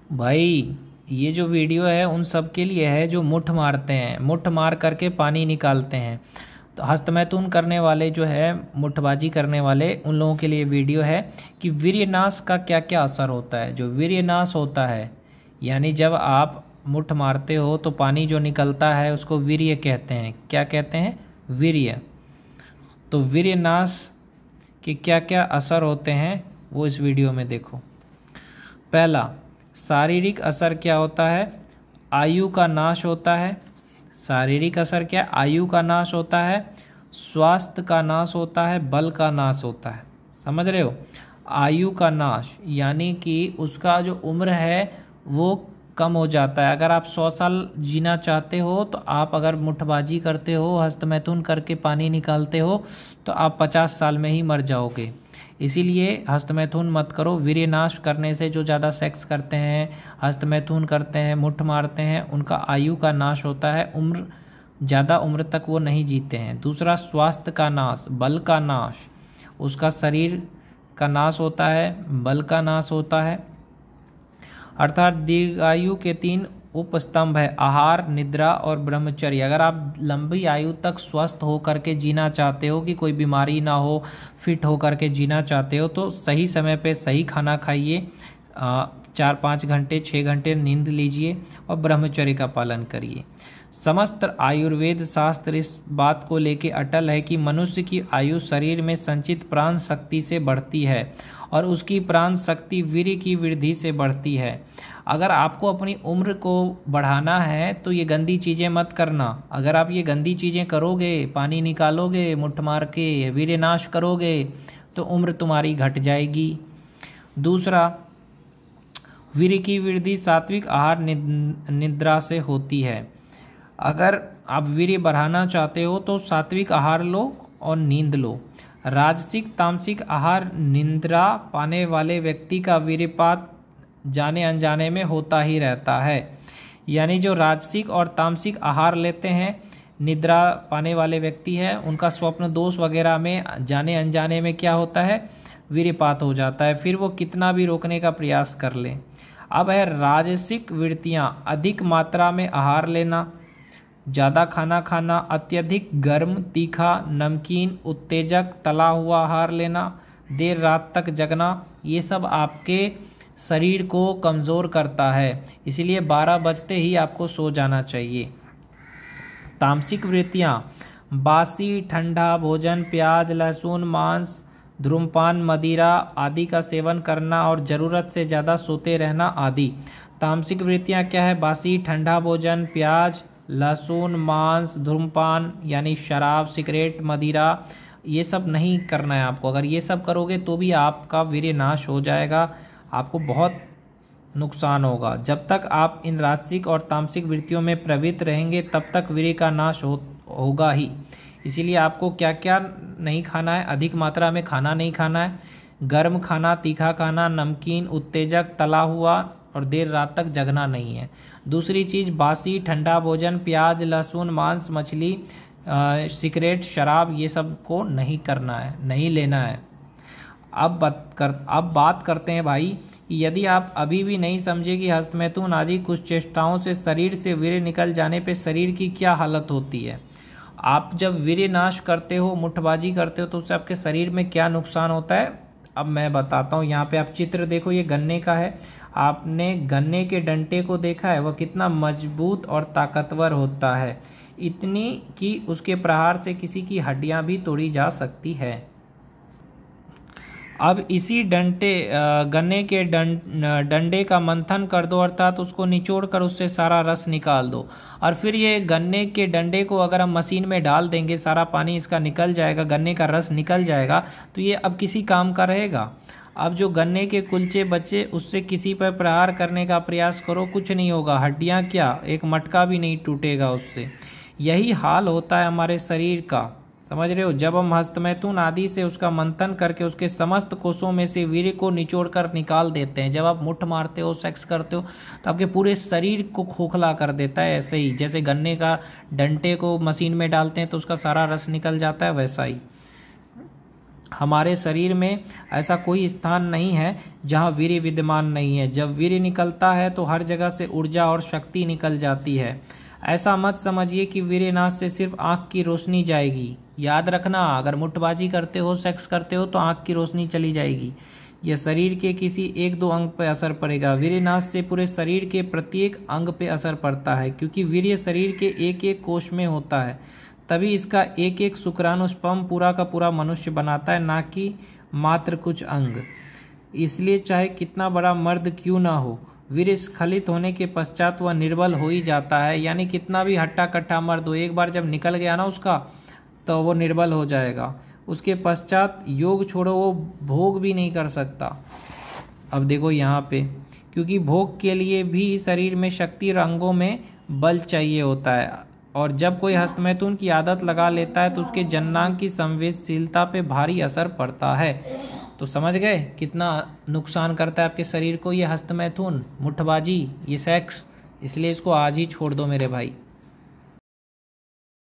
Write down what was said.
भाई ये जो वीडियो है उन सब के लिए है जो मुट्ठ मारते हैं, मुट्ठ मार करके पानी निकालते हैं। तो हस्तमैथुन करने वाले जो है, मुट्ठबाजी करने वाले, उन लोगों के लिए वीडियो है कि वीर्यनाश का क्या क्या असर होता है। जो वीर्यनाश होता है यानी जब आप मुट्ठ मारते हो तो पानी जो निकलता है उसको वीर्य कहते हैं। क्या कहते हैं? वीर्य। तो वीर्यनाश के क्या क्या असर होते हैं वो इस वीडियो में देखो। पहला, शारीरिक असर क्या होता है? आयु का नाश होता है। शारीरिक असर क्या? आयु का नाश होता है, स्वास्थ्य का नाश होता है, बल का नाश होता है। समझ रहे हो? आयु का नाश यानी कि उसका जो उम्र है वो कम हो जाता है। अगर आप 100 साल जीना चाहते हो तो आप अगर मुट्ठबाजी करते हो, हस्तमैथुन करके पानी निकालते हो, तो आप 50 साल में ही मर जाओगे। इसीलिए हस्तमैथुन मत करो। वीर्यनाश करने से जो ज़्यादा सेक्स करते हैं, हस्तमैथुन करते हैं, मुट्ठ मारते हैं, उनका आयु का नाश होता है, ज़्यादा उम्र तक वो नहीं जीते हैं। दूसरा, स्वास्थ्य का नाश, बल का नाश, उसका शरीर का नाश होता है, बल का नाश होता है। अर्थात दीर्घायु के 3 उपस्तंभ है: आहार, निद्रा और ब्रह्मचर्य। अगर आप लंबी आयु तक स्वस्थ होकर के जीना चाहते हो, कि कोई बीमारी ना हो, फिट होकर के जीना चाहते हो, तो सही समय पे सही खाना खाइए, 4-5 घंटे 6 घंटे नींद लीजिए और ब्रह्मचर्य का पालन करिए। समस्त आयुर्वेद शास्त्र इस बात को लेके अटल है कि मनुष्य की आयु शरीर में संचित प्राण शक्ति से बढ़ती है और उसकी प्राण शक्ति वीर्य की वृद्धि से बढ़ती है। अगर आपको अपनी उम्र को बढ़ाना है तो ये गंदी चीज़ें मत करना। अगर आप ये गंदी चीज़ें करोगे, पानी निकालोगे, मुट्ठ मार के वीर्यनाश करोगे, तो उम्र तुम्हारी घट जाएगी। दूसरा, वीर्य की वृद्धि सात्विक आहार निद्रा से होती है। अगर आप वीर्य बढ़ाना चाहते हो तो सात्विक आहार लो और नींद लो। राजसिक तामसिक आहार निद्रा पाने वाले व्यक्ति का वीर्यपात जाने अनजाने में होता ही रहता है। यानी जो राजसिक और तामसिक आहार लेते हैं, निद्रा पाने वाले व्यक्ति हैं, उनका स्वप्न दोष वगैरह में जाने अनजाने में क्या होता है? वीर्यपात हो जाता है, फिर वो कितना भी रोकने का प्रयास कर लें। अब है राजसिक वृत्तियाँ: अधिक मात्रा में आहार लेना, ज़्यादा खाना खाना, अत्यधिक गर्म, तीखा, नमकीन, उत्तेजक, तला हुआ आहार लेना, देर रात तक जगना, ये सब आपके शरीर को कमज़ोर करता है। इसलिए 12 बजते ही आपको सो जाना चाहिए। तामसिक वृत्तियाँ: बासी ठंडा भोजन, प्याज, लहसुन, मांस, धूम्रपान, मदिरा आदि का सेवन करना और ज़रूरत से ज़्यादा सोते रहना आदि। तामसिक वृत्तियाँ क्या है? बासी ठंडा भोजन, प्याज, लहसुन, मांस, धूम्रपान यानी शराब, सिगरेट, मदिरा, ये सब नहीं करना है आपको। अगर ये सब करोगे तो भी आपका वीर्य नाश हो जाएगा, आपको बहुत नुकसान होगा। जब तक आप इन राजसिक और तामसिक वृत्तियों में प्रवृत्त रहेंगे तब तक वीर्य का नाश होगा ही। इसीलिए आपको क्या क्या नहीं खाना है? अधिक मात्रा में खाना नहीं खाना है, गर्म खाना, तीखा खाना, नमकीन, उत्तेजक, तला हुआ और देर रात तक जगना नहीं है। दूसरी चीज़, बासी ठंडा भोजन, प्याज, लहसुन, मांस, मछली, सिगरेट, शराब, ये सब को नहीं करना है, नहीं लेना है। अब बात करते हैं भाई, यदि आप अभी भी नहीं समझे कि हस्तमैथुन आदि कुछ चेष्टाओं से शरीर से वीर्य निकल जाने पे शरीर की क्या हालत होती है। आप जब वीर्य नाश करते हो, मुट्ठबाजी करते हो, तो उससे आपके शरीर में क्या नुकसान होता है अब मैं बताता हूँ। यहाँ पे आप चित्र देखो, ये गन्ने का है। आपने गन्ने के डंटे को देखा है? वह कितना मजबूत और ताकतवर होता है, इतनी कि उसके प्रहार से किसी की हड्डियाँ भी तोड़ी जा सकती है। अब इसी गन्ने के डंडे का मंथन कर दो, अर्थात उसको निचोड़ कर उससे सारा रस निकाल दो, और फिर ये गन्ने के डंडे को अगर हम मशीन में डाल देंगे, सारा पानी इसका निकल जाएगा, गन्ने का रस निकल जाएगा, तो ये अब किसी काम का रहेगा? अब जो गन्ने के कुलचे बचे उससे किसी पर प्रहार करने का प्रयास करो, कुछ नहीं होगा, हड्डियाँ क्या, एक मटका भी नहीं टूटेगा उससे। यही हाल होता है हमारे शरीर का, समझ रहे हो? जब हम हस्तमैथुन आदि से उसका मंथन करके उसके समस्त कोषों में से वीर्य को निचोड़ कर निकाल देते हैं। जब आप मुट्ठ मारते हो, सेक्स करते हो, तो आपके पूरे शरीर को खोखला कर देता है। ऐसे ही जैसे गन्ने का डंटे को मशीन में डालते हैं तो उसका सारा रस निकल जाता है, वैसा ही। हमारे शरीर में ऐसा कोई स्थान नहीं है जहाँ वीर्य विद्यमान नहीं है। जब वीर्य निकलता है तो हर जगह से ऊर्जा और शक्ति निकल जाती है। ऐसा मत समझिए कि वीर्यनाश से सिर्फ आँख की रोशनी जाएगी। याद रखना, अगर मुट्ठबाजी करते हो, सेक्स करते हो तो आँख की रोशनी चली जाएगी। यह शरीर के किसी एक दो अंग पर असर पड़ेगा। वीर्यनाश से पूरे शरीर के प्रत्येक अंग पे असर पड़ता है, क्योंकि वीर्य शरीर के एक एक कोश में होता है। तभी इसका एक एक शुक्राणु स्पर्म पूरा का पूरा मनुष्य बनाता है, ना कि मात्र कुछ अंग। इसलिए चाहे कितना बड़ा मर्द क्यों ना हो, वीर्य स्खलित होने के पश्चात वह निर्बल हो ही जाता है। यानी कितना भी हट्टा कट्टा मर्द हो, एक बार जब निकल गया ना उसका, तो वो निर्बल हो जाएगा। उसके पश्चात योग छोड़ो, वो भोग भी नहीं कर सकता। अब देखो यहाँ पे, क्योंकि भोग के लिए भी शरीर में शक्ति और अंगों में बल चाहिए होता है। और जब कोई हस्तमैथुन की आदत लगा लेता है तो उसके जननांग की संवेदनशीलता पे भारी असर पड़ता है। तो समझ गए कितना नुकसान करता है आपके शरीर को ये हस्तमैथुन, मुट्ठबाजी, ये सेक्स। इसलिए इसको आज ही छोड़ दो मेरे भाई।